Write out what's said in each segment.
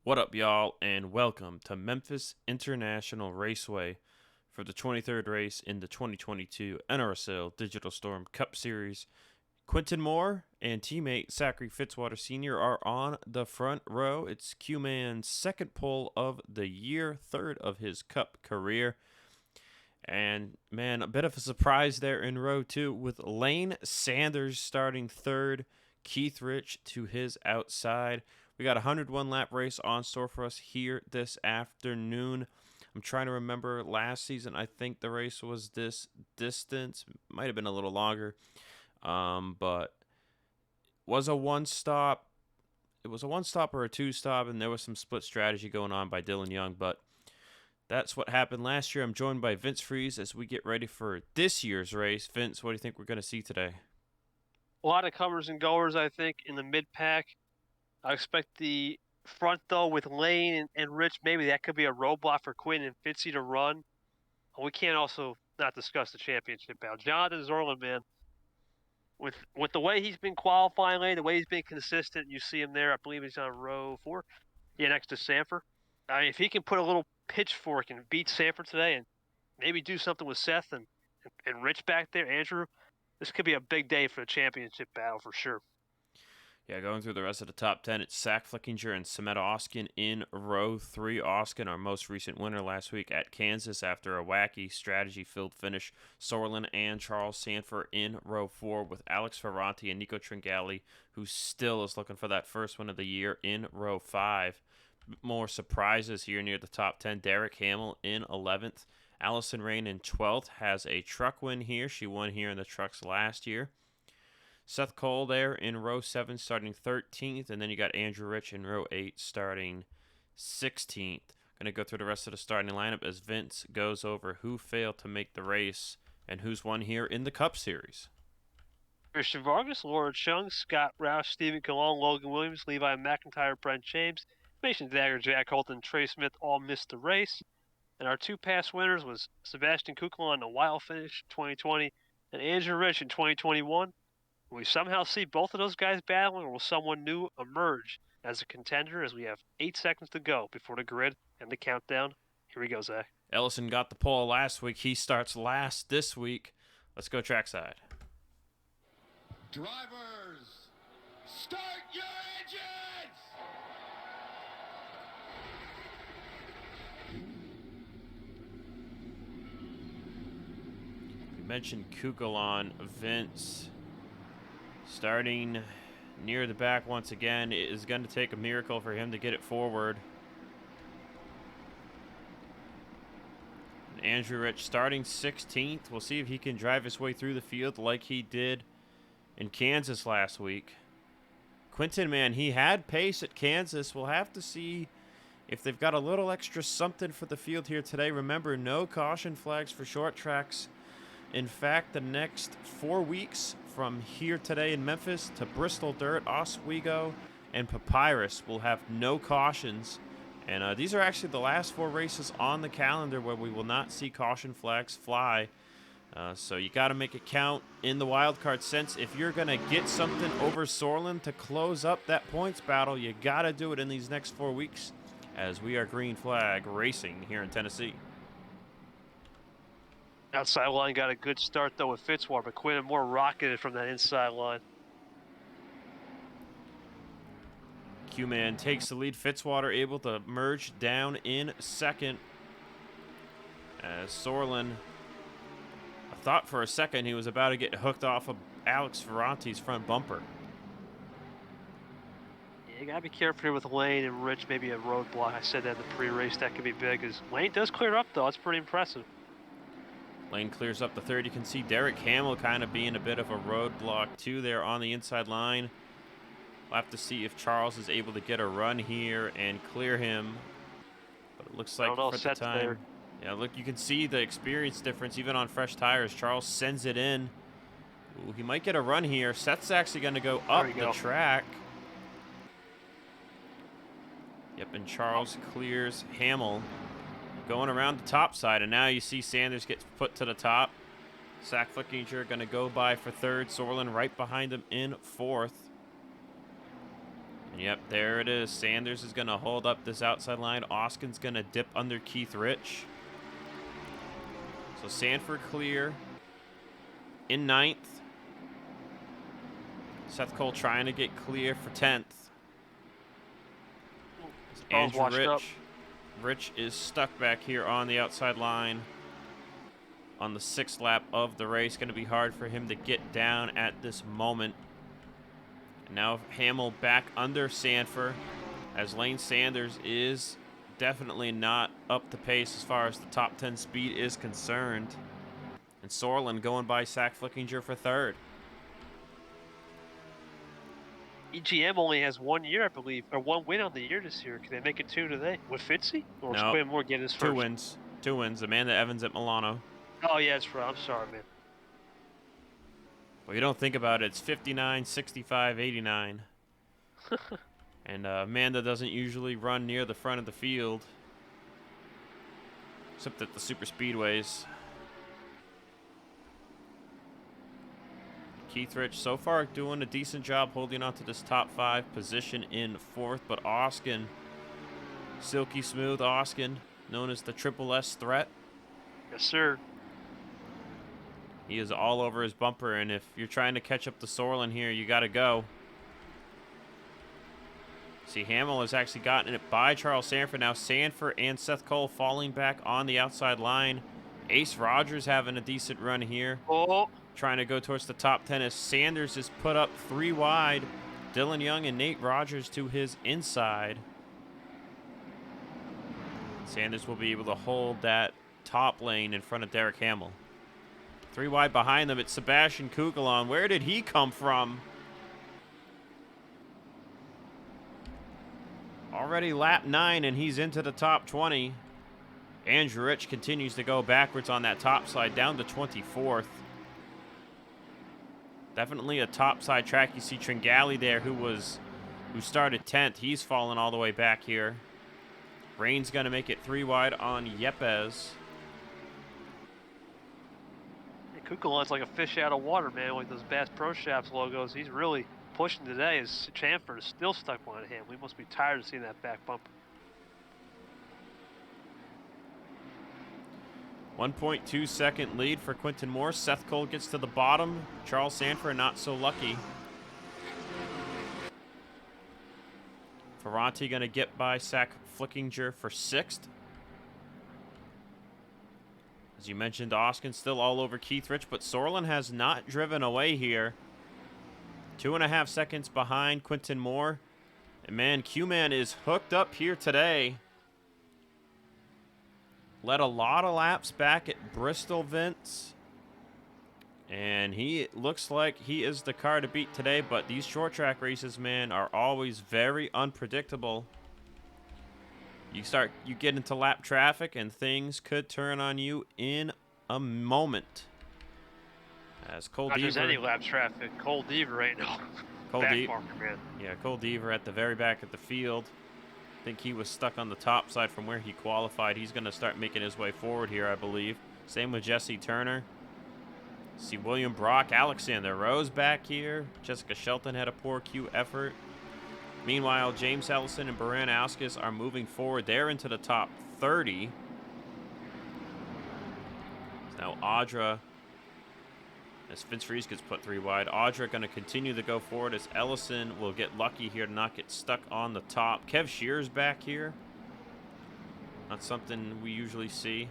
What up, y'all, and welcome to Memphis International Raceway for the 23rd race in the 2022 NRSL Digital Storm Cup Series. Quentin Moore and teammate Zachary Fitzwater Sr. are on the front row. It's Q-Man's second pole of the year, third of his Cup career. And, man, a bit of a surprise there in row two with Lane Sanders starting third, Keith Rich to his outside. We got a 101 lap race on store for us here this afternoon. I'm trying to remember last season. I think the race was this distance. Might have been a little longer. But was a one stop. It was a one stop or a two stop, and there was some split strategy going on by Dylan Young. But that's what happened last year. I'm joined by Vince Freeze as we get ready for this year's race. Vince, what do you think we're going to see today? A lot of comers and goers, I think, in the mid-pack. I expect the front, though, with Lane and Rich, maybe that could be a roadblock for Quinn and Fitzy to run. We can't also not discuss the championship battle. Jonathan Zorlin, man, with the way he's been qualifying lane, the way he's been consistent, you see him there. I believe he's on row 4. Yeah, next to Sanford. I mean, if he can put a little pitchfork and beat Sanford today and maybe do something with Seth and Rich back there, Andrew, this could be a big day for the championship battle for sure. Yeah, going through the rest of the top 10, it's Zach Flickinger and Sameta Oskin in row 3. Oskin, our most recent winner last week at Kansas after a wacky strategy-filled finish. Sorlin and Charles Sanford in row 4 with Alex Ferranti and Nico Tringali, who still is looking for that first win of the year in row 5. More surprises here near the top 10. Derek Hamill in 11th. Allison Rain in 12th has a truck win here. She won here in the trucks last year. Seth Cole there in row 7 starting 13th, and then you got Andrew Rich in row 8 starting 16th. Going to go through the rest of the starting lineup as Vince goes over who failed to make the race and who's won here in the Cup Series. Christian Vargas, Laura Chung, Scott Roush, Stephen Cologne, Logan Williams, Levi McIntyre, Brent James, Mason Dagger, Jack Holton, Trey Smith all missed the race. And our two past winners was Sebastian Kukla on the wild finish 2020 and Andrew Rich in 2021. Will we somehow see both of those guys battling, or will someone new emerge as a contender as we have 8 seconds to go before the grid and the countdown? Here we go, Zach. Ellison got the pole last week. He starts last this week. Let's go trackside. Drivers, start your engines! We mentioned Kukulon, Vince. Starting near the back once again, it is going to take a miracle for him to get it forward. And Andrew Rich starting 16th. We'll see if he can drive his way through the field like he did in Kansas last week. Quinton, man, he had pace at Kansas. We'll have to see if they've got a little extra something for the field here today. Remember, no caution flags for short tracks. In fact, the next 4 weeks from here today in Memphis to Bristol Dirt, Oswego, and Papyrus will have no cautions. And these are actually the last 4 races on the calendar where we will not see caution flags fly. So you got to make it count in the wild card sense. If you're going to get something over Sorlin to close up that points battle, you got to do it in these next 4 weeks as we are green flag racing here in Tennessee. Outside line got a good start, though, with Fitzwater, but Quinn and Moore rocketed from that inside line. Q-Man takes the lead. Fitzwater able to merge down in second. As Sorlin, I thought for a second he was about to get hooked off of Alex Ferranti's front bumper. Yeah, you got to be careful here with Lane and Rich, maybe a roadblock. I said that in the pre-race. That could be big. As Lane does clear up, though. It's pretty impressive. Lane clears up the third. You can see Derek Hamill kind of being a bit of a roadblock too there on the inside line. We'll have to see if Charles is able to get a run here and clear him. But it looks like for the time. There. Yeah, look, you can see the experience difference even on fresh tires. Charles sends it in. Ooh, he might get a run here. Seth's actually going to go up the track. Yep, and Charles clears Hamill. Going around the top side, and now you see Sanders gets put to the top. Zach Flickinger going to go by for third. Sorlin right behind him in fourth. Yep, there it is. Sanders is going to hold up this outside line. Oskin's going to dip under Keith Rich. So Sanford clear in 9th. Seth Cole trying to get clear for 10th. Andrew washed up. Rich is stuck back here on the outside line on the 6th lap of the race. Going to be hard for him to get down at this moment. And now Hamill back under Sanford, as Lane Sanders is definitely not up to pace as far as the top 10 speed is concerned. And Sorlin going by Zach Flickinger for 3rd. EGM only has 1 year, I believe, or 1 win on the year this year. Can they make it 2 today with Fitzy? Or is No. Quinn Moore getting his first? 2 wins. 2 wins. Amanda Evans at Milano. Oh, yeah, that's right. I'm sorry, man. Well, you don't think about it. It's 59, 65, 89. And Amanda doesn't usually run near the front of the field, except at the super speedways. Keith Rich so far doing a decent job holding on to this top 5 position in 4th, but Oskin, silky smooth Oskin, known as the Triple S threat. Yes, sir. He is all over his bumper, and if you're trying to catch up to Sorlin here, you got to go. See, Hamill has actually gotten it by Charles Sanford. Now Sanford and Seth Cole falling back on the outside line. Ace Rogers having a decent run here. Oh, Trying to go towards the top 10 as Sanders is put up 3 wide. Dylan Young and Nate Rogers to his inside. Sanders will be able to hold that top lane in front of Derek Hamill. 3 wide behind them, it's Sebastian Kugelon. Where did he come from? Already lap 9, and he's into the top 20. Andrew Rich continues to go backwards on that top side, down to 24th. Definitely a top side track. You see Tringali there, who started 10th. He's fallen all the way back here. Rain's going to make it 3 wide on Yepes. Kukulon's like a fish out of water, man, with those Bass Pro Shops logos. He's really pushing today as Chamford is still stuck behind him. We must be tired of seeing that back bumper. 1.2 second lead for Quinton Moore. Seth Cole gets to the bottom. Charles Sanford not so lucky. Ferranti going to get by Zach Flickinger for 6th. As you mentioned, Oskin still all over Keith Rich, but Sorlin has not driven away here. 2.5 seconds behind Quinton Moore. And man, Q-Man is hooked up here today. Led a lot of laps back at Bristol, Vince. And he looks like he is the car to beat today, but these short track races, man, are always very unpredictable. You get into lap traffic and things could turn on you in a moment. As Cole Not just Deaver, any lap traffic. Cole Deaver right now. Cole Back marker, man. Yeah, Cole Deaver at the very back of the field. I think he was stuck on the top side from where he qualified. He's going to start making his way forward here, I believe. Same with Jesse Turner. See William Brock, Alexander Rose back here. Jessica Shelton had a poor Q effort. Meanwhile, James Ellison and Baran Auskis are moving forward. They're into the top 30. Now Audra, as Vince Friese gets put 3 wide. Audra going to continue to go forward as Ellison will get lucky here to not get stuck on the top. Kev Shears back here. Not something we usually see.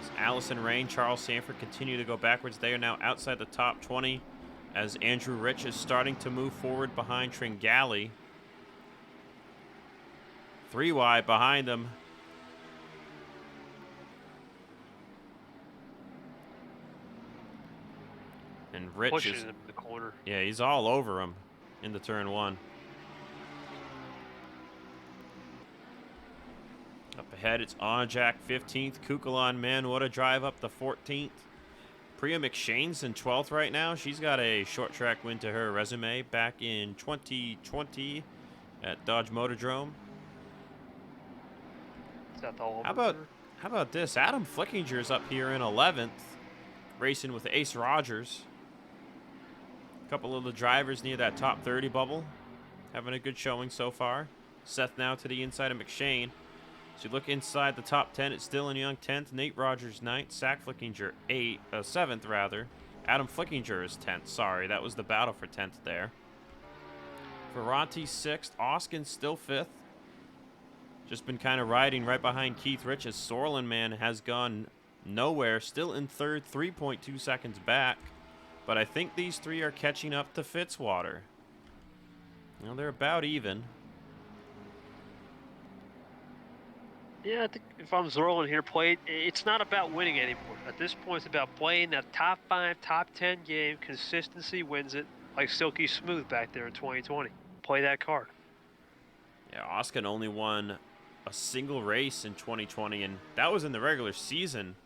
As Allison Rain, Charles Sanford continue to go backwards. They are now outside the top 20 as Andrew Rich is starting to move forward behind Tringali. 3 wide behind them. And Rich Pushing is, him in the corner. yeah, he's all over him into turn 1. Up ahead, it's Onjak 15th. Kukulon, man, what a drive up the 14th. Priya McShane's in 12th right now. She's got a short track win to her resume back in 2020 at Dodge Motordrome. Is that all over? How about this? Adam Flickinger's up here in 11th, racing with Ace Rogers. couple of the drivers near that top 30 bubble having a good showing so far. Seth now to the inside of McShane. So you look inside the top 10, it's Dylan Young 10th, Nate Rogers 9th, Zach Flickinger 7th rather. Adam Flickinger is 10th. Sorry, that was the battle for 10th there. Ferranti 6th, Oskin still 5th. Just been kind of riding right behind Keith Rich as Sorlin, man, has gone nowhere. Still in 3rd, 3.2 seconds back. But I think these three are catching up to Fitzwater. Well, they're about even. Yeah, I think if I'm Zorlin here, it's not about winning anymore. At this point, it's about playing that top 5, top 10 game. Consistency wins it, like Silky Smooth back there in 2020. Play that card. Yeah, Oskin only won a single race in 2020, and that was in the regular season.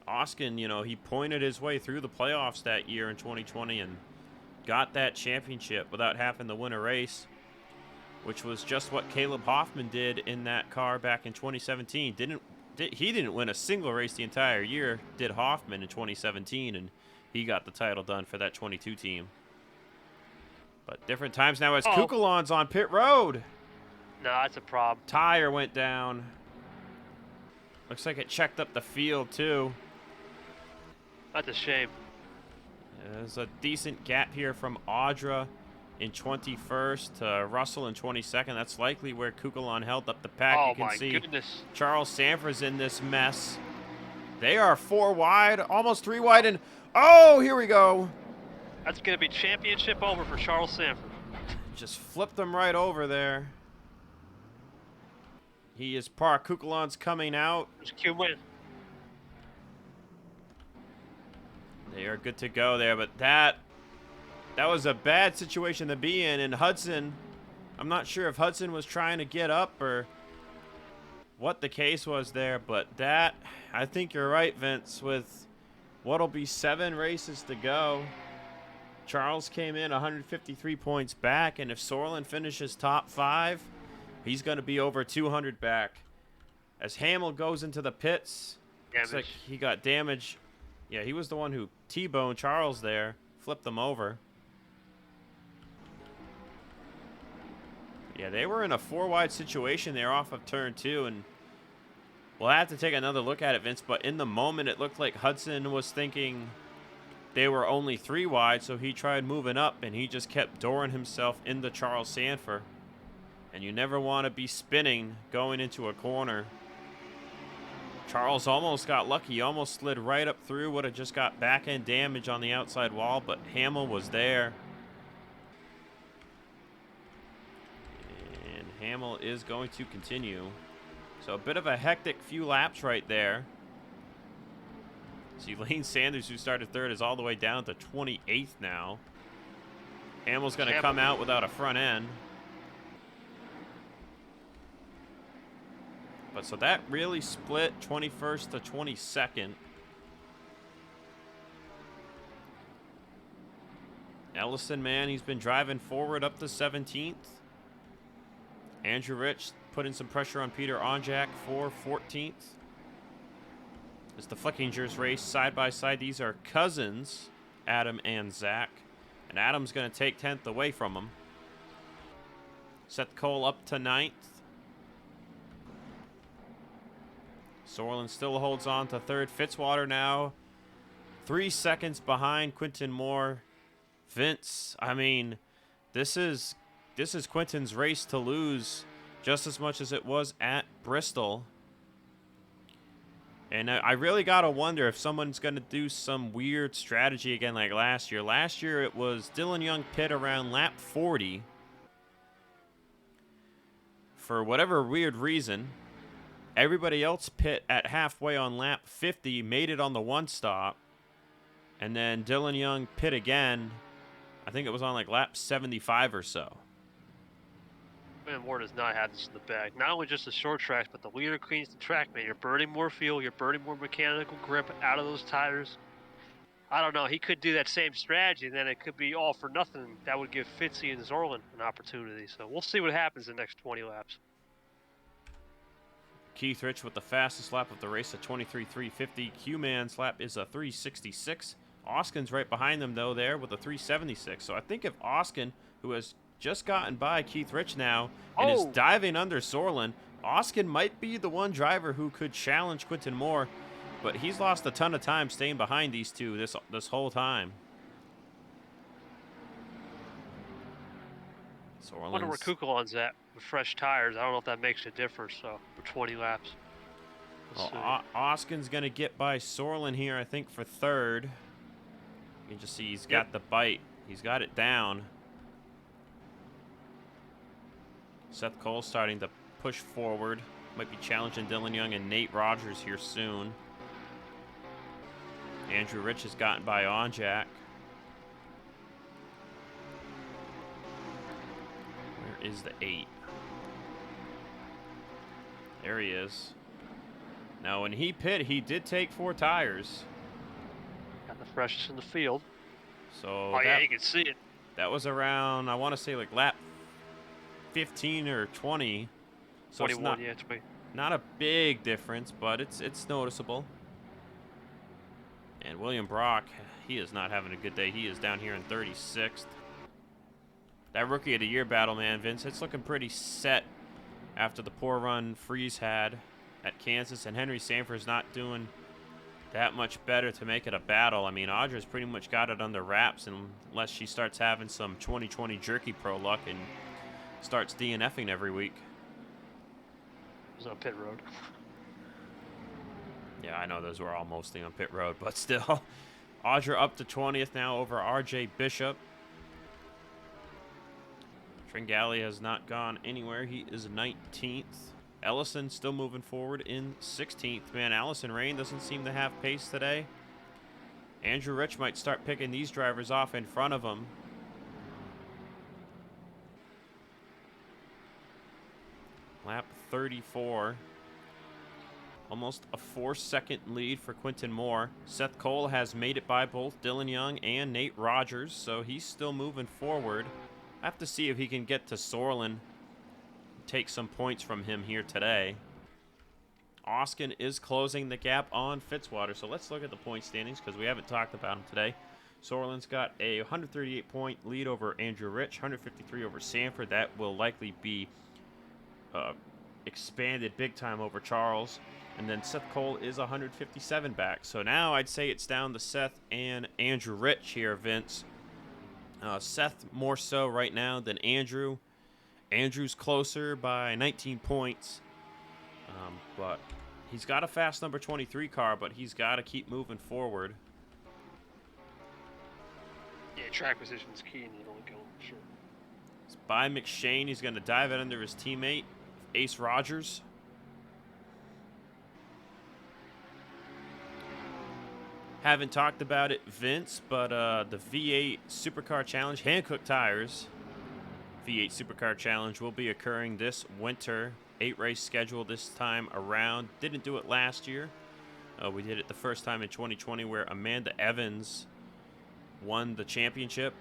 Oskin, you know, he pointed his way through the playoffs that year in 2020 and got that championship without having to win a race, which was just what Caleb Hoffman did in that car back in 2017. He didn't win a single race the entire year, did Hoffman in 2017, and he got the title done for that 22 team. But different times now as Kukulon's on pit road. No, that's a problem. Tire went down. Looks like it checked up the field, too. That's a shame. There's a decent gap here from Audra in 21st to Russell in 22nd. That's likely where Kukulon held up the pack. Oh, you can my see goodness. Charles Sanford's in this mess. They are 4 wide, almost 3 wide, and oh, here we go. That's going to be championship over for Charles Sanford. Just flipped them right over there. He is parked. Kukulon's coming out. There's Q win. They are good to go there, but that was a bad situation to be in. And Hudson, I'm not sure if Hudson was trying to get up or what the case was there, but that, I think you're right, Vince, with what'll be 7 races to go. Charles came in 153 points back, and if Sorlin finishes top 5, he's going to be over 200 back. As Hamill goes into the pits, looks like he got damage. Yeah, he was the one who T-boned Charles there, flipped them over. Yeah, they were in a 4-wide situation there off of turn 2, and we'll have to take another look at it, Vince, but in the moment it looked like Hudson was thinking they were only 3 wide, so he tried moving up, and he just kept dooring himself into Charles Sanford. And you never want to be spinning going into a corner. Charles almost got lucky. He almost slid right up through. Would have just got back-end damage on the outside wall, but Hamill was there. And Hamill is going to continue. So a bit of a hectic few laps right there. See, Lane Sanders, who started 3rd, is all the way down to 28th now. Hamill's going to come out without a front end. But so that really split 21st to 22nd. Ellison, man, he's been driving forward up to 17th. Andrew Rich putting some pressure on Peter Onjak for 14th. It's the Flickingers race side by side. These are cousins, Adam and Zach. And Adam's going to take 10th away from him. Seth Cole up to 9th. Sorlin still holds on to 3rd. Fitzwater now 3 seconds behind Quintin Moore. Vince, I mean, this is Quintin's race to lose just as much as it was at Bristol. And I really got to wonder if someone's going to do some weird strategy again like last year. Last year it was Dylan Young pit around lap 40. For whatever weird reason, everybody else pit at halfway on lap 50, made it on the 1-stop. And then Dylan Young pit again. I think it was on like lap 75 or so. Man, Moore does not have this in the bag. Not only just the short tracks, but the leader cleans the track, man. You're burning more fuel. You're burning more mechanical grip out of those tires. I don't know. He could do that same strategy, and then it could be all for nothing. That would give Fitzy and Zorlin an opportunity. So we'll see what happens in the next 20 laps. Keith Rich with the fastest lap of the race at 23.350. Q-Man's lap is a 3.66. Oskin's right behind them, though, there with a 376. So I think if Oskin, who has just gotten by Keith Rich now and is Oh! diving under Sorlin, Oskin might be the one driver who could challenge Quinton Moore, but he's lost a ton of time staying behind these two this whole time. I wonder where Kukulon's at with fresh tires. I don't know if that makes a difference, so, for 20 laps. Let's Well, Oskin's going to get by Sorlin here, I think, for third. You can just see he's got the bite. He's got it down. Seth Cole starting to push forward. Might be challenging Dylan Young and Nate Rogers here soon. Andrew Rich has gotten by Onjack. Where is the 8? There he is. Now, when he pit, he did take 4 tires. Got the freshest in the field. So Oh, yeah, you can see it. that was around, I want to say, like lap 15 or 20. So 21, it's yeah, 20. not a big difference, but it's noticeable. And William Brock, he is not having a good day. He is down here in 36th. That Rookie of the Year battle, man, Vince, it's looking pretty set after the poor run Freeze had at Kansas, and Henry Sanford's not doing that much better to make it a battle. I mean, Audra's pretty much got it under wraps unless she starts having some 2020 Jerky Pro luck and starts DNFing every week. It was on pit road. Yeah, I know those were all mostly on pit road, but still. Audra up to 20th now over RJ Bishop. Tringali has not gone anywhere. He is 19th. Ellison still moving forward in 16th. Man, Allison Rain doesn't seem to have pace today. Andrew Rich might start picking these drivers off in front of him. Lap 34. Almost a 4-second lead for Quinton Moore. Seth Cole has made it by both Dylan Young and Nate Rogers, so he's still moving forward. I have to see if he can get to Sorlin, take some points from him here today. Oskin is closing the gap on Fitzwater, so let's look at the point standings because we haven't talked about him today. Sorlin's got a 138-point lead over Andrew Rich, 153 over Sanford. That will likely be expanded big time over Charles. And then Seth Cole is 157 back. So now I'd say it's down to Seth and Andrew Rich here, Vince. Seth more so right now than Andrew. Andrew's closer by 19 points. But he's got a fast number 23 car, but he's got to keep moving forward. Yeah, track position's key and you don't go, sure. It's by McShane. He's going to dive it under his teammate, Ace Rogers. Haven't talked about it, Vince, but the V8 Supercar Challenge, Hankook Tires V8 Supercar Challenge will be occurring this winter. 8-race schedule this time around. Didn't do it last year. We did it the first time in 2020 where Amanda Evans won the championship.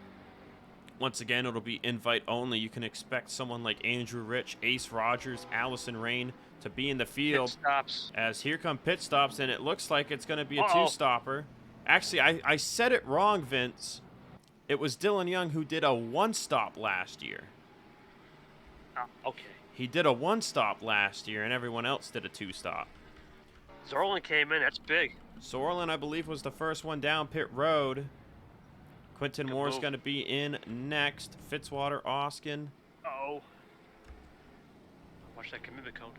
Once again, it'll be invite only. You can expect someone like Andrew Rich, Ace Rogers, Allison Rain to be in the field. Pit stops. As here come pit stops, and it looks like it's going to be a two-stopper. Actually, I said it wrong, Vince. It was Dylan Young who did a one-stop last year. Okay. He did a one-stop last year, and everyone else did a two-stop. Sorlin came in. That's big. Sorlin, I believe, was the first one down pit road. Quinton Good Moore's move. going to be in next. Fitzwater, Oskin. Uh-oh. Watch that commitment cone.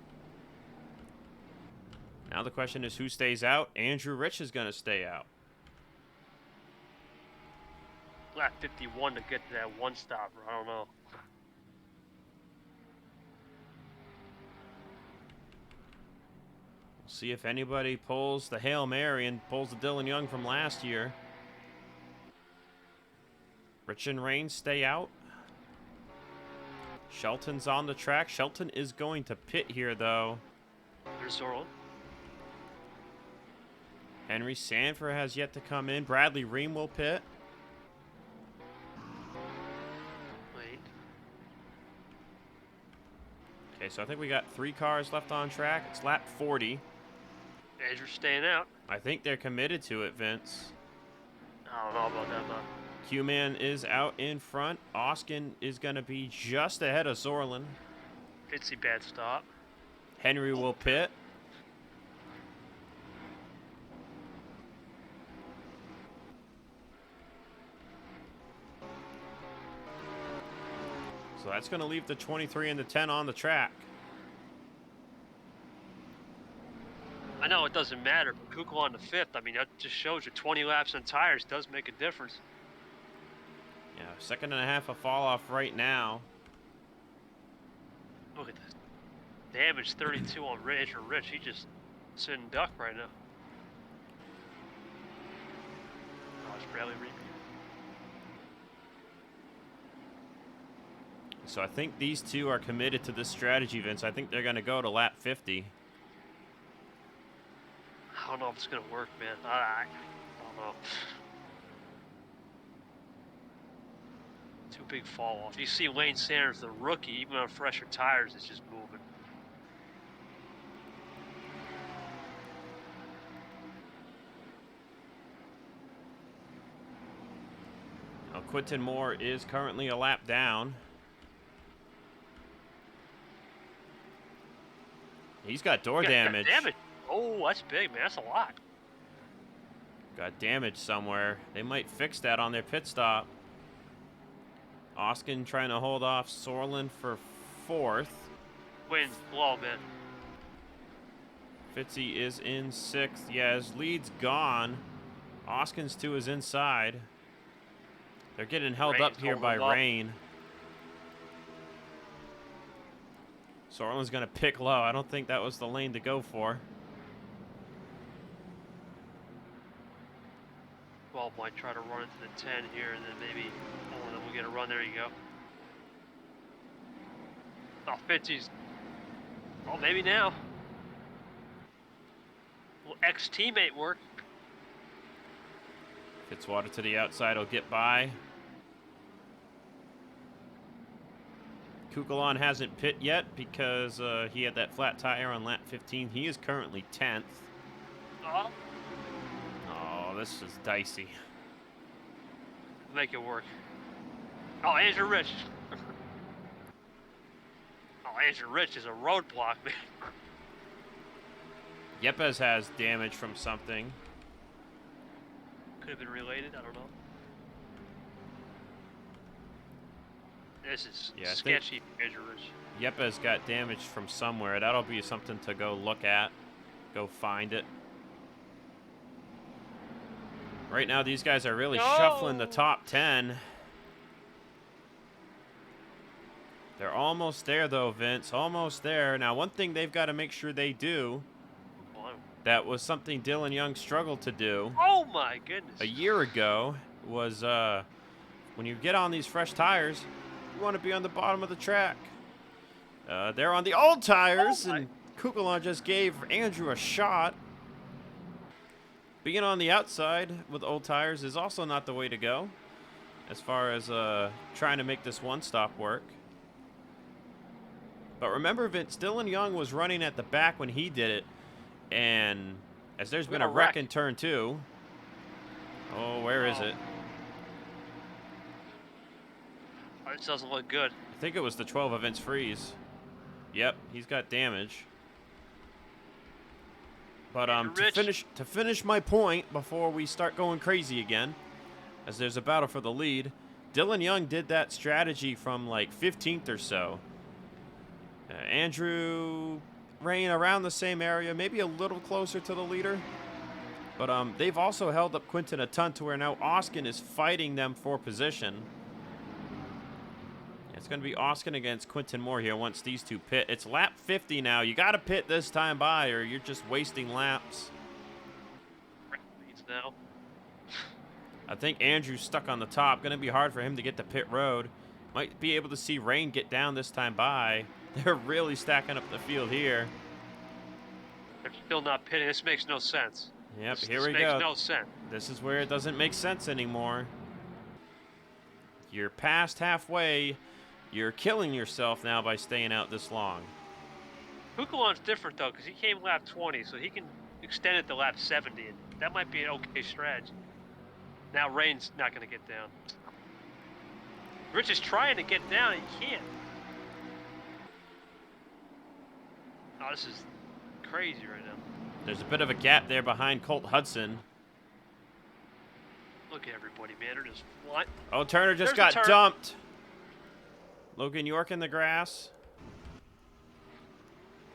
Now the question is who stays out? Andrew Rich is going to stay out. Lap 51 to get to that one stopper. I don't know. We'll see if anybody pulls the Hail Mary and pulls the Dylan Young from last year. Rich and Rain stay out. Shelton's on the track. Shelton is going to pit here, though. There's Sorlin. Henry Sanford has yet to come in. Bradley Ream will pit. Wait. Okay, so I think we got 3 cars left on track. It's lap 40. Andrew's staying out. I think they're committed to it, Vince. I don't know about that, but Q-Man is out in front. Oskin is going to be just ahead of Sorlin. Fitzy bad stop. Henry will pit. So that's going to leave the 23 and the 10 on the track. I know it doesn't matter, but Kukla on the 5th, I mean, that just shows you 20 laps on tires does make a difference. Yeah, second and a half of fall off right now. Look at this. Damage 32 on Rich. He just sitting duck right now. Oh, it's Bradley repeat. So I think these two are committed to this strategy, Vince. I think they're going to go to lap 50. I don't know if it's going to work, man. I don't know. Too big fall off. You see Lane Sanders, the rookie, even on fresher tires, is just moving. Now, Quinton Moore is currently a lap down. He's got door damage. Damage. Oh, that's big, man. That's a lot. Got damage somewhere. They might fix that on their pit stop. Oskin trying to hold off Sorlin for 4th. Wins low, man. Fitzy is in 6th. Yeah, his lead's gone. Oskin's to his inside. They're getting held Rain's up here holding by them up. rain. Sorlin's going to pick low. I don't think that was the lane to go for. Well, might try to run into the 10 here, and then maybe, oh, then we'll get a run. There you go. Oh, Fitzy's. Oh, maybe now. Will ex-teammate work? Fitzwater to the outside will get by. Kukulon hasn't pit yet because he had that flat tire on lap 15. He is currently 10th. Oh, Oh, this is dicey. make it work. Oh, Andrew Rich. Oh, Andrew Rich is a roadblock, man. Yepes has damage from something. Could have been related. I don't know. This is Yeah, I think- sketchy, Andrew Rich. Yepes got damage from somewhere. That'll be something to go look at. Go find it. Right now, these guys are really shuffling the No! top 10. They're almost there, though, Vince. Almost there. Now, one thing they've got to make sure they do, that was something Dylan Young struggled to do Oh my goodness. a year ago, was when you get on these fresh tires, you want to be on the bottom of the track. They're on the old tires, Oh my- and Kukulon just gave Andrew a shot. Being on the outside with old tires is also not the way to go, as far as trying to make this one stop work. But remember, Vince, Dylan Young was running at the back when he did it, and as there's been a wreck in turn 2. Oh, where is it? Oh, this doesn't look good. I think it was the 12 of Vince Freeze. Yep, he's got damage. But Andrew Rich. to finish my point before we start going crazy again, as there's a battle for the lead, Dylan Young did that strategy from like 15th or so. Andrew Rain around the same area, maybe a little closer to the leader. But they've also held up Quinton a ton to where now Oskin is fighting them for position. It's going to be Oskin against Quinton Moore here once these two pit. It's lap 50 now. You got to pit this time by or you're just wasting laps. Leads now. I think Andrew's stuck on the top. Going to be hard for him to get to pit road. Might be able to see Rain get down this time by. They're really stacking up the field here. They're still not pitting. This makes no sense. Yep, This here we makes go. no sense. This is where it doesn't make sense anymore. You're past halfway. You're killing yourself now by staying out this long. Kukulon's different though, because he came lap 20, so he can extend it to lap 70. And that might be an okay strategy. Now Rain's not going to get down. Rich is trying to get down, and he can't. Oh, this is crazy right now. There's a bit of a gap there behind Colt Hudson. Look at everybody, man. They're just what? Oh, Turner just There's got dumped. Logan York in the grass.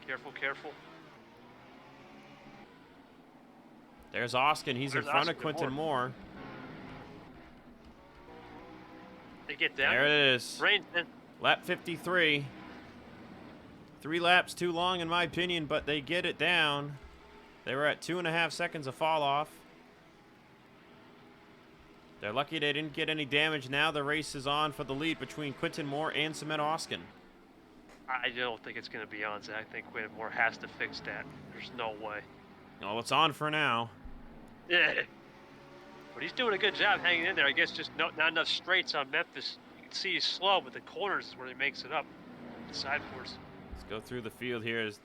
Careful, careful. There's Oskin. He's in There's front of Oskin Quinton Moore. They get down. There it is. Rain's in. Lap 53. 3 laps too long in my opinion, but they get it down. They were at 2.5 seconds of fall off. They're lucky they didn't get any damage. Now the race is on for the lead between Quinton Moore and Cement Oskin. I don't think it's going to be on, Zach. I think Quinton Moore has to fix that. There's no way. Well, it's on for now. Yeah. But he's doing a good job hanging in there. I guess just not enough straights on Memphis. You can see he's slow, but the corners is where he makes it up. The side force. Let's go through the field here. As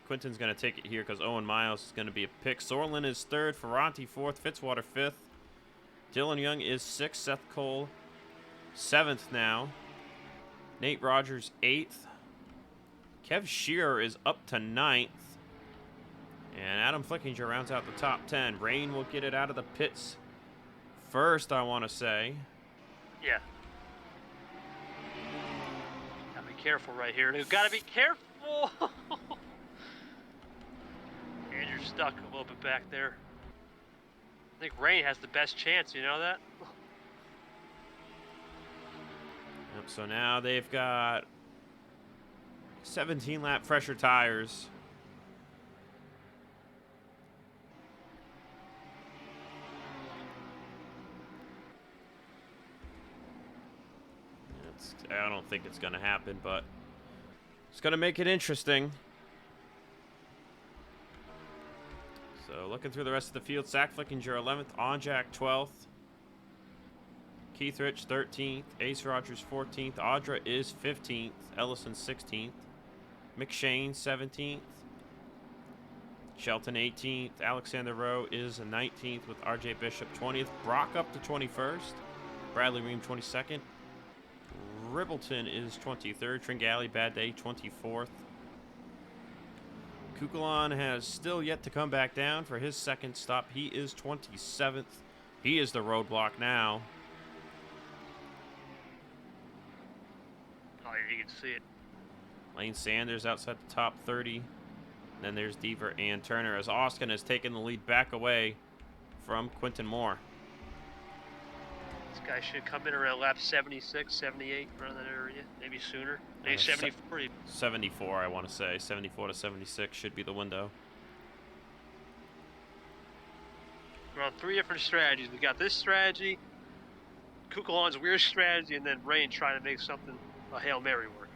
Quinton's going to take it here because Owen Miles is going to be a pick. Sorlin is 3rd, Ferranti 4th, Fitzwater 5th. Dylan Young is 6th, Seth Cole 7th now. Nate Rogers 8th. Kev Shearer is up to 9th. And Adam Flickinger rounds out the top 10. Rain will get it out of the pits first, I want to say. Yeah. Gotta be careful right here. You've got to be careful. Andrew's stuck a little bit back there. I think Rain has the best chance, you know that? Yep, so now they've got 17 lap fresher tires. I don't think it's going to happen, but it's going to make it interesting. So looking through the rest of the field, Zach Flickinger 11th, Onjak 12th, Keith Rich 13th, Ace Rogers 14th, Audra is 15th, Ellison 16th, McShane 17th, Shelton 18th, Alexander Rowe is 19th with RJ Bishop 20th, Brock up to 21st, Bradley Ream 22nd, Ribbleton is 23rd, Tringali Bad Day 24th. Kukulon has still yet to come back down for his second stop. He is 27th. He is the roadblock now. Oh, yeah, you can see it. Lane Sanders outside the top 30. Then there's Deaver and Turner as Austin has taken the lead back away from Quinton Moore. This guy should come in around lap 76, 78, around that area, maybe sooner. Maybe 74. 74, I want to say. 74 to 76 should be the window. We're on 3 different strategies. We got this strategy, Kukulon's weird strategy, and then Rain trying to make something a Hail Mary work.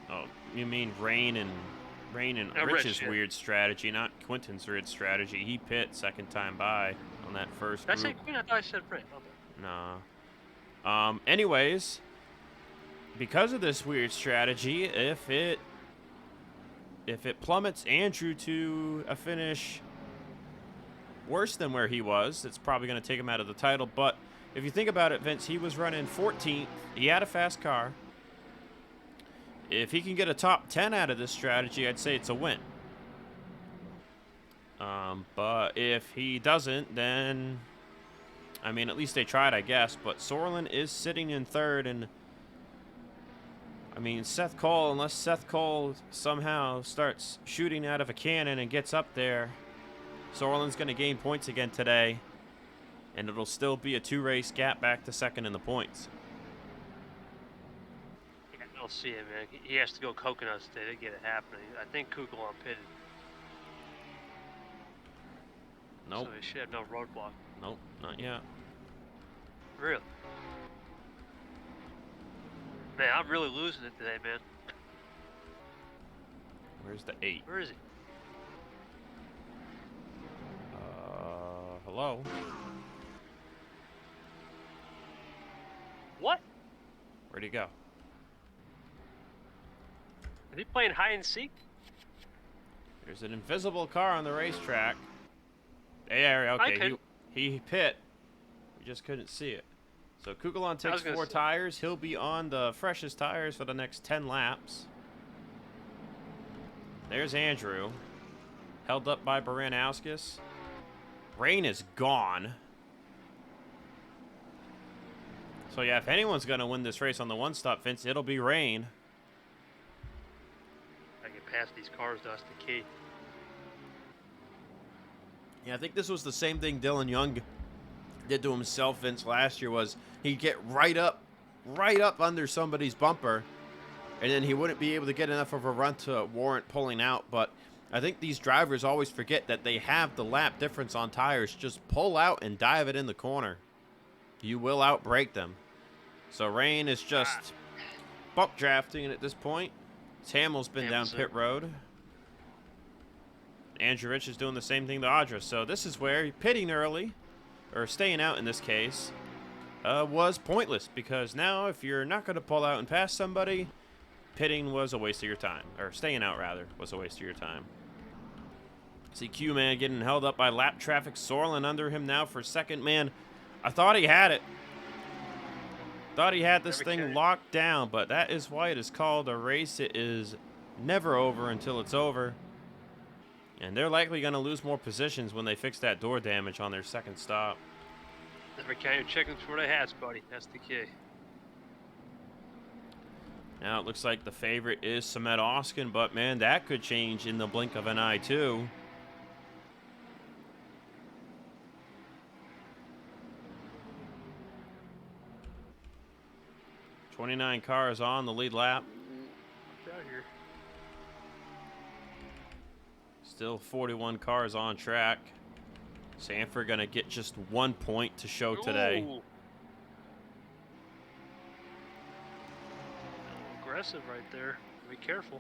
Oh, you mean Rain and Rich's weird strategy, not Quinton's weird strategy. He pit second time by on that first Did I say group. Quinn? I thought I said Rain. Nah. Anyways, because of this weird strategy, if it plummets Andrew to a finish worse than where he was, it's probably going to take him out of the title. But if you think about it, Vince, he was running 14th. He had a fast car. If he can get a top 10 out of this strategy, I'd say it's a win. But if he doesn't, then, I mean, at least they tried, I guess. But Sorlin is sitting in 3rd, and I mean, Seth Cole, unless Seth Cole somehow starts shooting out of a cannon and gets up there, Sorlin's going to gain points again today, and it'll still be a 2-race gap back to 2nd in the points. Yeah, I don't see it, man. He has to go Coconut State to get it happening. I think Kukulon pitted. Nope. So he should have no roadblock. Nope, not yet. Really? Man, I'm really losing it today, man. Where's the 8? Where is he? Hello? What? Where'd he go? Is he playing hide and seek? There's an invisible car on the racetrack. Yeah, I okay. could. He pit. We just couldn't see it. So Kugelon I was takes gonna 4 say- tires. He'll be on the freshest tires for the next 10 laps. There's Andrew. Held up by Baranowskis. Rain is gone. So yeah, if anyone's going to win this race on the one-stop, Vince, it'll be Rain. I can pass these cars. That's the key. Yeah, I think this was the same thing Dylan Young did to himself, Vince, last year. Was he'd get right up under somebody's bumper, and then he wouldn't be able to get enough of a run to warrant pulling out. But I think these drivers always forget that they have the lap difference on tires. Just pull out and dive it in the corner. You will outbrake them. So Rain is just bump drafting at this point. Hamill's been down Hamilton. pit road. Andrew Rich is doing the same thing to Audra. So this is where pitting early, or staying out in this case, was pointless. Because now if you're not going to pull out and pass somebody, pitting was a waste of your time. Or staying out, rather, was a waste of your time. See Q-Man getting held up by lap traffic. Sorlin under him now for second. Man, I thought he had it. Thought he had this thing locked down, but that is why it is called a race. It is never over until it's over. And they're likely going to lose more positions when they fix that door damage on their second stop. Never count your chickens before they hatch, buddy. That's the key. Now it looks like the favorite is Samet Oskin, but man, that could change in the blink of an eye too. "29 cars on the lead lap. Out here. Still 41 cars on track. Sanford gonna get just 1 point to show today. Ooh. A little aggressive right there. Be careful.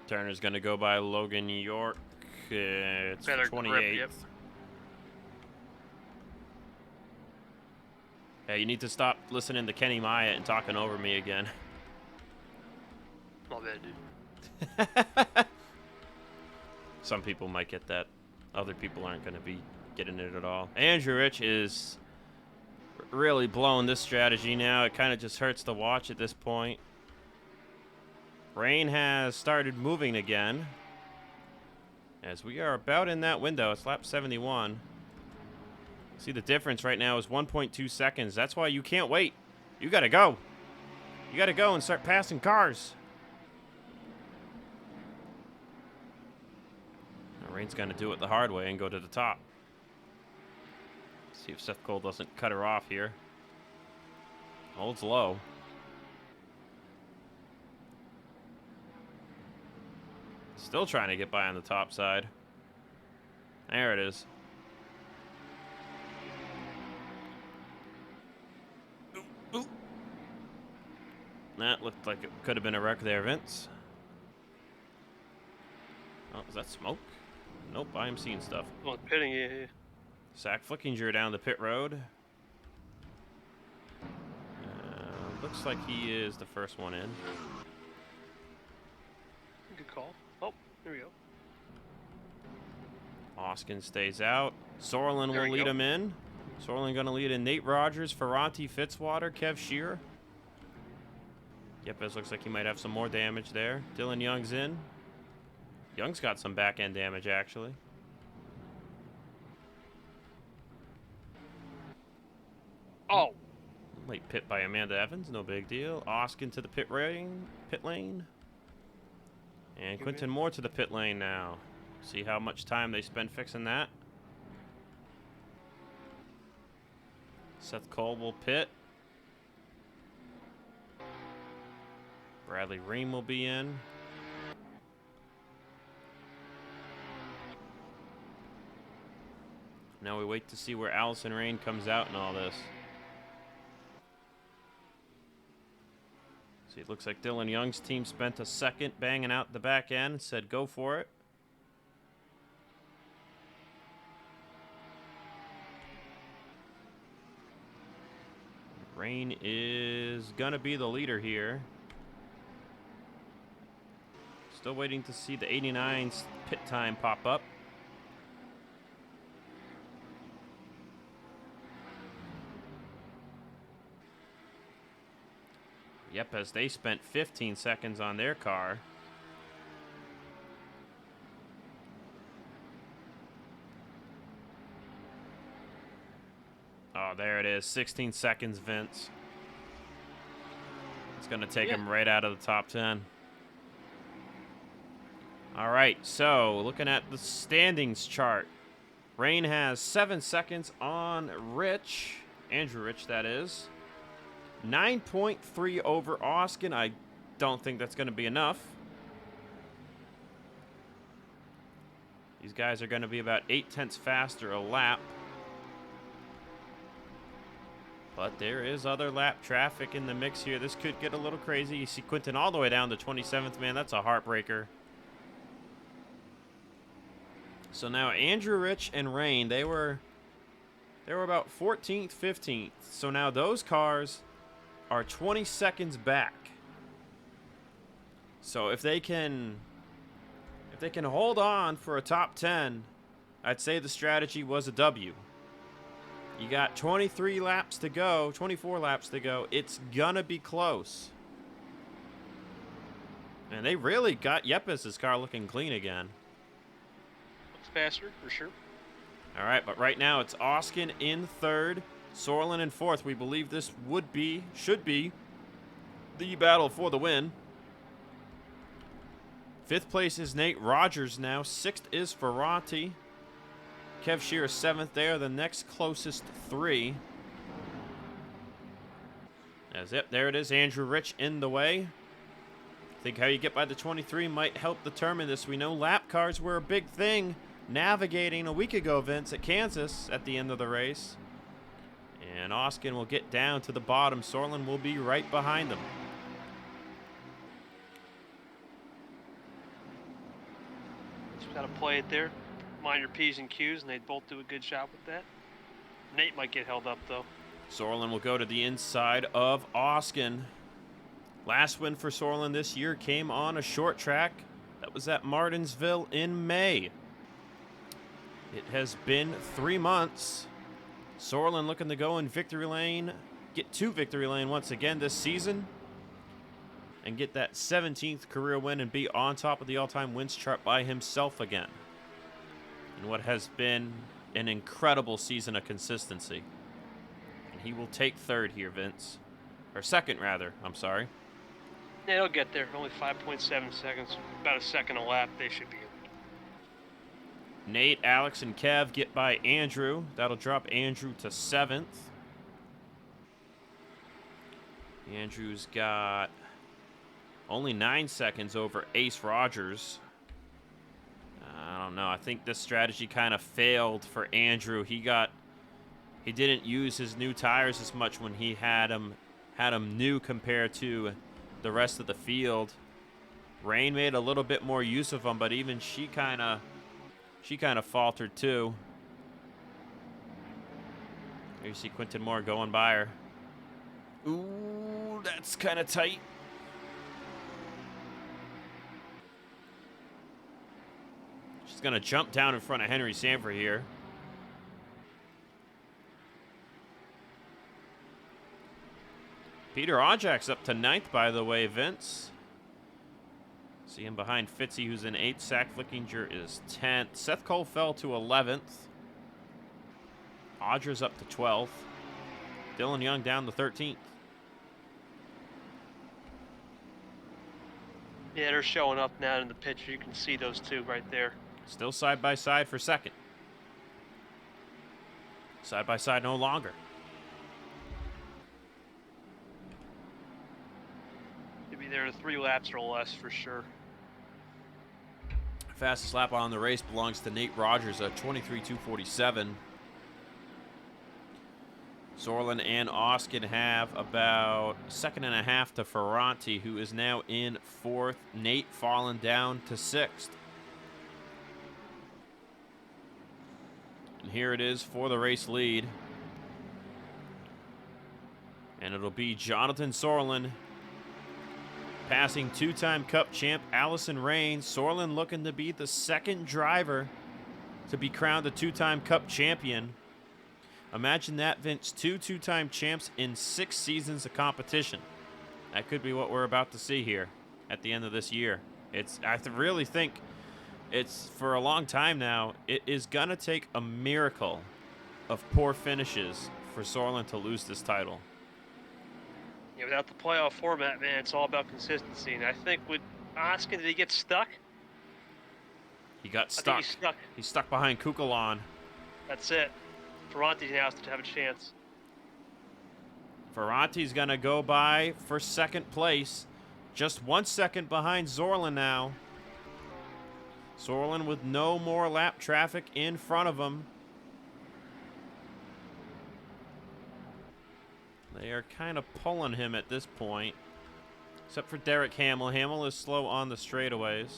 Turner's gonna go by Logan York. It's Better 28th. grip, yep. Yeah, you need to stop listening to Kenny Myatt and talking over me again. My bad, dude. Some people might get that. Other people aren't going to be getting it at all. Andrew Rich is really blowing this strategy now. It kind of just hurts to watch at this point. Rain has started moving again. As we are about in that window. It's lap 71. See, the difference right now is 1.2 seconds. That's why you can't wait. You got to go. You got to go and start passing cars. Now, Rain's going to do it the hard way and go to the top. See if Seth Cole doesn't cut her off here. Holds low. Still trying to get by on the top side. There it is. Ooh. That looked like it could have been a wreck there, Vince. Oh, is that smoke? Nope, I am seeing stuff. Well, pitting you. Zach Flickinger down the pit road. Looks like he is the first one in. Good call. Oh, there we go. Oskin stays out. Sorlin There will we lead go. him in. Sorlin going to lead in Nate Rogers, Ferranti, Fitzwater, Kev Shearer. Yepes looks like he might have some more damage there. Dylan Young's in. Young's got some back end damage, actually. Oh, Late pit by Amanda Evans, no big deal. Oskin to the pit lane. And Quentin Moore to the pit lane now. See how much time they spend fixing that. Seth Cole will pit. Bradley Ream will be in. Now we wait to see where Allison Rain comes out in all this. See, it looks like Dylan Young's team spent a second banging out the back end, said go for it. Rain is going to be the leader here. Still waiting to see the 89's pit time pop up. Yep, as they spent 15 seconds on their car. Oh, there it is. 16 seconds, Vince. It's going to take him right out of the top 10. All right, so looking at the standings chart. Rain has 7 seconds on Rich. Andrew Rich, that is. 9.3 over Oskin. I don't think that's going to be enough. These guys are going to be about 8/10 faster a lap. But there is other lap traffic in the mix here. This could get a little crazy. You see Quinton all the way down to 27th. Man, that's a heartbreaker. So now Andrew Rich and Rain, they were about 14th, 15th. So now those cars are 20 seconds back. So if they can hold on for a top 10, I'd say the strategy was a W. You got 23 laps to go, 24 laps to go. It's gonna be close. And they really got Yepes' car looking clean again. Looks faster, for sure. All right, but right now it's Oskin in third, Sorlin in fourth. We believe this should be the battle for the win. Fifth place is Nate Rogers now. Sixth is Ferranti. Kev Shear seventh there. The next closest three. That's it. There it is. Andrew Rich in the way. I think how you get by the 23 might help determine this. We know lap cars were a big thing navigating a week ago, Vince, at Kansas at the end of the race. And Oskin will get down to the bottom. Sorlin will be right behind him. Just got to play it there. Mind your P's and Q's, and they'd both do a good job with that. Nate might get held up, though. Sorlin will go to the inside of Oskin. Last win for Sorlin this year came on a short track. That was at Martinsville in May. It has been 3 months. Sorlin looking to go in victory lane, get to victory lane once again this season, and get that 17th career win and be on top of the all-time wins chart by himself again. In what has been an incredible season of consistency. And he will take third here, Vince. Or second, rather. I'm sorry. Yeah, they'll get there. Only 5.7 seconds. About a second a lap. They should be in. Nate, Alex, and Kev get by Andrew. That'll drop Andrew to 7th. Andrew's got only 9 seconds over Ace Rogers. I don't know. I think this strategy kind of failed for Andrew. He didn't use his new tires as much when he had them new compared to the rest of the field. Rain made a little bit more use of them, but even she kind of faltered too. There you see Quinton Moore going by her. Ooh, that's kind of tight. She's going to jump down in front of Henry Sanford here. Peter Ojak's up to 9th, by the way, Vince. See him behind Fitzy, who's in 8th. Zach Flickinger is 10th. Seth Cole fell to 11th. Audra's up to 12th. Dylan Young down to 13th. Yeah, they're showing up now in the picture. You can see those two right there. Still side by side for second. Side by side no longer. You'll be there in 3 laps or less for sure. Fastest lap on the race belongs to Nate Rogers at 23:247. Sorlin and Oskin have about a second and a half to Ferranti, who is now in 4th. Nate falling down to 6th. And here it is for the race lead. And it'll be Jonathan Sorlin passing two-time Cup champ Allison Rains. Sorlin looking to be the second driver to be crowned a two-time Cup champion. Imagine that, Vince. Two-time champs in 6 seasons of competition. That could be what we're about to see here at the end of this year. I really think it's, for a long time now, it is going to take a miracle of poor finishes for Sorlin to lose this title. Yeah, without the playoff format, man, it's all about consistency. And I think with Oscar, did he get stuck? He got I think stuck. he's stuck. He's stuck behind Kukulon. That's it. Ferranti now has to have a chance. Ferranti's going to go by for second place. Just 1 second behind Sorlin now. Sorlin with no more lap traffic in front of him. They are kind of pulling him at this point. Except for Derek Hamill. Hamill is slow on the straightaways.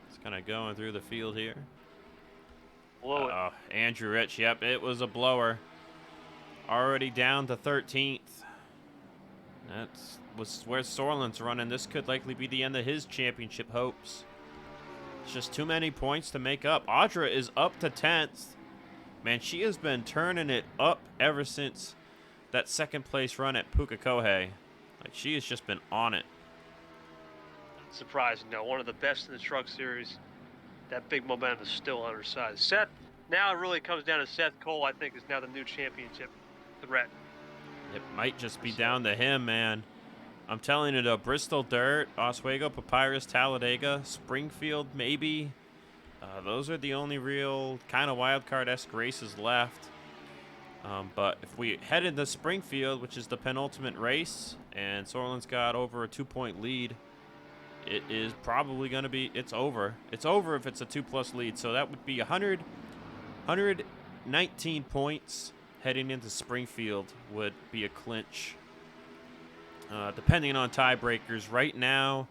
It's kind of going through the field here. Blow it. Andrew Rich, yep, it was a blower. Already down to 13th. Was where Sorlin's running. This could likely be the end of his championship hopes. It's just too many points to make up. Audra is up to 10th. Man, she has been turning it up ever since that second place run at Pukekohe. Like, she has just been on it. Surprising. No, one of the best in the Truck Series. That big momentum is still on her side. Seth, now it really comes down to Seth Cole, I think, is now the new championship threat. It might just be down to him, man. I'm telling you, though, Bristol Dirt, Oswego, Papyrus, Talladega, Springfield, maybe. Those are the only real kind of wild card-esque races left. But if we head into Springfield, which is the penultimate race, and Sorlin's got over a 2-point lead, it is probably going to be, it's over. It's over if it's a 2+ lead. So that would be 119 points heading into Springfield would be a clinch. Depending on tiebreakers, right now,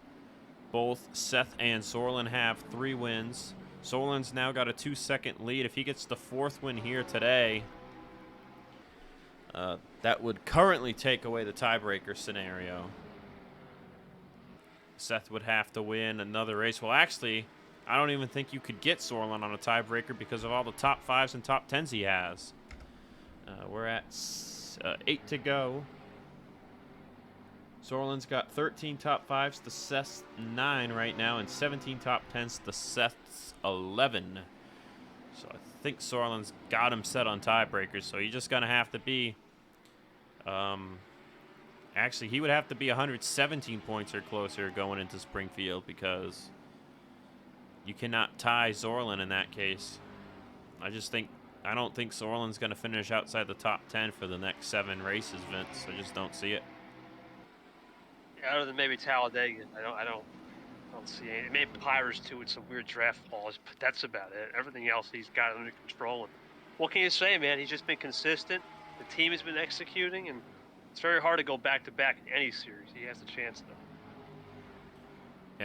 both Seth and Sorlin have 3 wins. Sorlin's now got a 2-second lead. If he gets the 4th win here today, that would currently take away the tiebreaker scenario. Seth would have to win another race. Well, actually, I don't even think you could get Sorlin on a tiebreaker because of all the top 5s and top 10s he has. We're at 8 to go. Sorlin's got 13 top 5s to Seth's 9 right now, and 17 top 10s to Seth's 11. So I think Sorlin's got him set on tiebreakers, so he's just going to have to be... actually, he would have to be 117 points or closer going into Springfield because you cannot tie Sorlin in that case. I don't think Sorlin's going to finish outside the top 10 for the next 7 races, Vince. I just don't see it. Other than maybe Talladega, I don't see any. Maybe Pirates too with some weird draft laws, but that's about it. Everything else he's got under control. And what can you say, man? He's just been consistent. The team has been executing, and it's very hard to go back to back in any series. He has the chance though.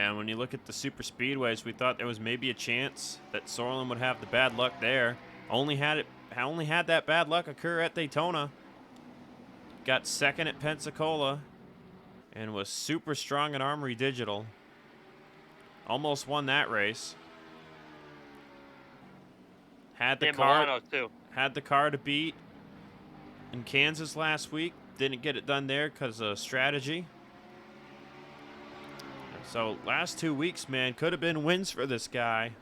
And when you look at the super speedways, we thought there was maybe a chance that Sorlin would have the bad luck there. Only had that bad luck occur at Daytona. Got second at Pensacola. And was super strong at Armory Digital. Almost won that race. Had the car to beat in Kansas last week. Didn't get it done there because of strategy. So last 2 weeks, man, could have been wins for this guy.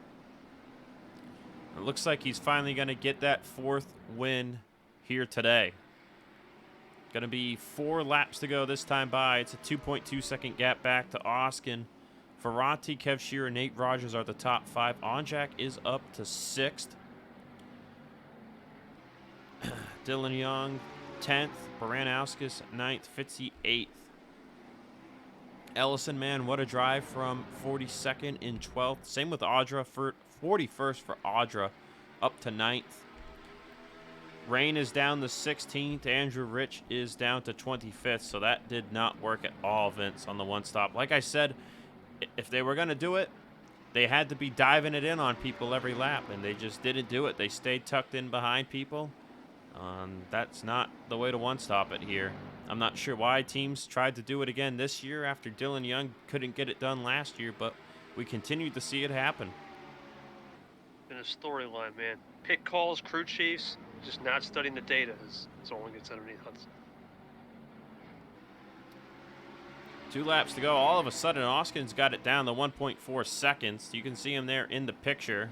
It looks like he's finally going to get that 4th win here today. Going to be 4 laps to go this time by. It's a 2.2 second gap back to Oskin. Ferranti, Kev Shearer, Nate Rogers are the top 5. Onjak is up to 6th. Dylan Young, 10th. Baranowskis, 9th. Fitzy, 8th. Ellison, man, what a drive from 42nd in 12th. Same with Audra, for 41st for Audra, up to 9th. Rain is down to 16th. Andrew Rich is down to 25th. So that did not work at all, Vince, on the one stop. Like I said, if they were going to do it, they had to be diving it in on people every lap, and they just didn't do it. They stayed tucked in behind people. That's not the way to one-stop it here. I'm not sure why teams tried to do it again this year after Dylan Young couldn't get it done last year, but we continued to see it happen. In a storyline, man. Pit calls, crew chiefs, just not studying the data is all gets underneath Hudson. 2 laps to go. All of a sudden, Oskin's got it down to 1.4 seconds. You can see him there in the picture.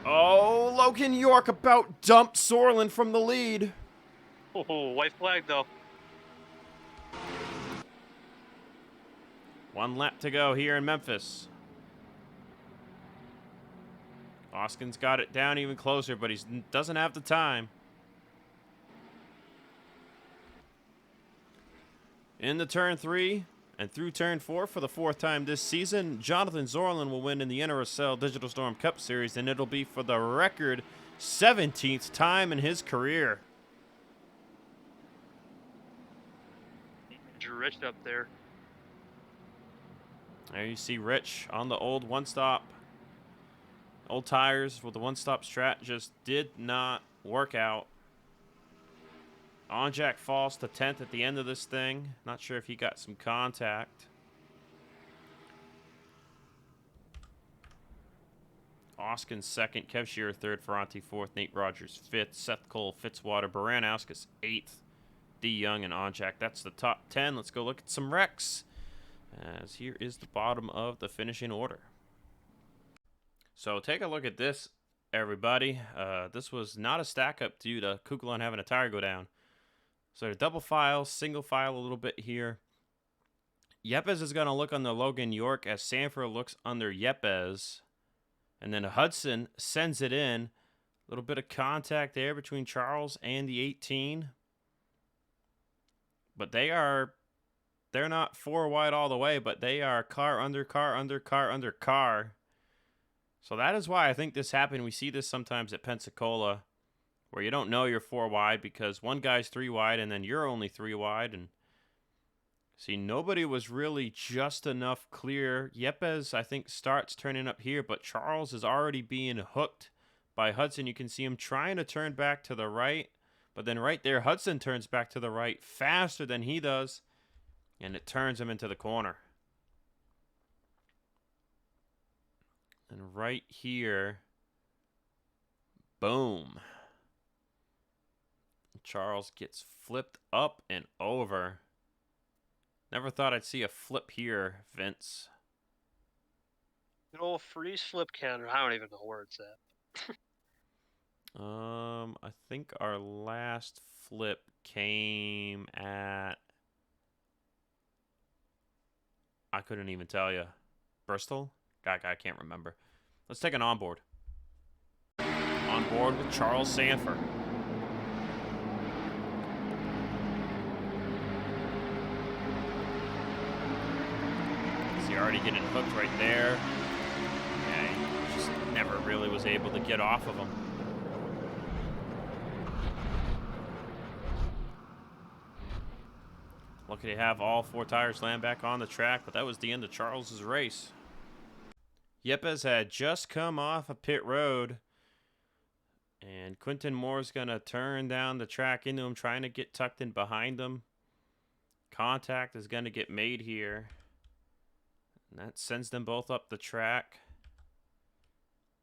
Oh, Logan York about dumped Sorlin from the lead. Oh, white flag, though. 1 lap to go here in Memphis. Oskin's got it down even closer, but he doesn't have the time. Into turn 3 and through turn 4 for the 4th time this season, Jonathan Zorlin will win in the NRSL Digital Storm Cup Series, and it'll be for the record 17th time in his career. Drew Rich up there. There you see Rich on the old one-stop. Old tires with the one-stop strat just did not work out. Onjak falls to 10th at the end of this thing. Not sure if he got some contact. Oskin 2nd, Kev Shearer 3rd, Ferranti 4th, Nate Rogers 5th, Seth Cole, Fitzwater, Baranauskas 8th, D. Young, and Onjak. That's the top 10. Let's go look at some wrecks, as here is the bottom of the finishing order. So take a look at this, everybody. This was not a stack up due to Kukulon having a tire go down. So double file, single file a little bit here. Yepes is going to look under Logan York as Sanford looks under Yepes. And then Hudson sends it in. A little bit of contact there between Charles and the 18. But they're not 4 wide all the way, but they are car under, car under, car under, car. So that is why I think this happened. We see this sometimes at Pensacola, where you don't know you're 4 wide because one guy's 3 wide and then you're only 3 wide. And see, nobody was really just enough clear. Yepes, I think, starts turning up here, but Charles is already being hooked by Hudson. You can see him trying to turn back to the right, but then right there, Hudson turns back to the right faster than he does, and it turns him into the corner. And right here, boom. Charles gets flipped up and over. Never thought I'd see a flip here, Vince. Good old freeze flip counter. I don't even know where it's at. I think our last flip came at... I couldn't even tell you. Bristol? I can't remember. Let's take an onboard. Onboard with Charles Sanford. Already getting hooked right there. Yeah, he just never really was able to get off of him. Lucky to have all 4 tires land back on the track, but that was the end of Charles's race. Yepes had just come off a pit road, and Quinton Moore's going to turn down the track into him, trying to get tucked in behind him. Contact is going to get made here. And that sends them both up the track.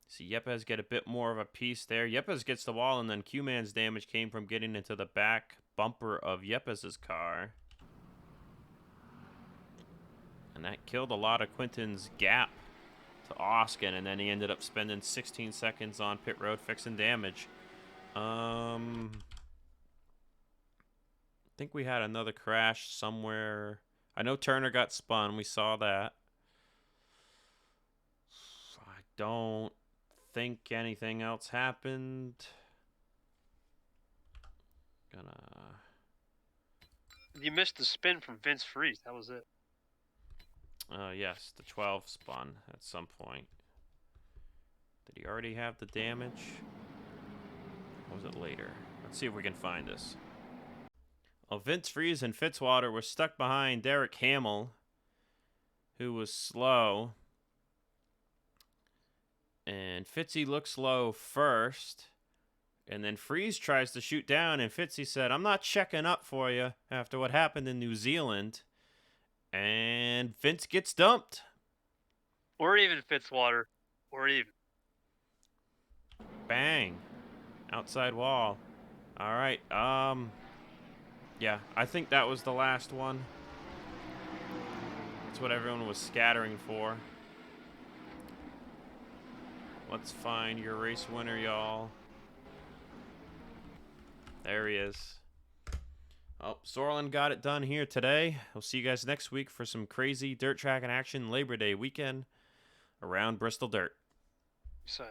See, Yepes get a bit more of a piece there. Yepes gets the wall, and then Q-Man's damage came from getting into the back bumper of Yepes' car. And that killed a lot of Quinton's gap to Oskin, and then he ended up spending 16 seconds on pit road fixing damage. I think we had another crash somewhere. I know Turner got spun. We saw that. I don't think anything else happened. You missed the spin from Vince Freeze. That was it. Yes, the 12 spun at some point. Did he already have the damage? Or was it later? Let's see if we can find this. Well, Vince Freeze and Fitzwater were stuck behind Derek Hamill, who was slow. And Fitzy looked slow first. And then Freeze tries to shoot down, and Fitzy said, I'm not checking up for you after what happened in New Zealand. And Vince gets dumped. Or even Fitzwater. Or even. Bang. Outside wall. All right. Yeah, I think that was the last one. That's what everyone was scattering for. Let's find your race winner, y'all. There he is. Oh, Sorlin got it done here today. We'll see you guys next week for some crazy dirt track and action Labor Day weekend around Bristol Dirt. So.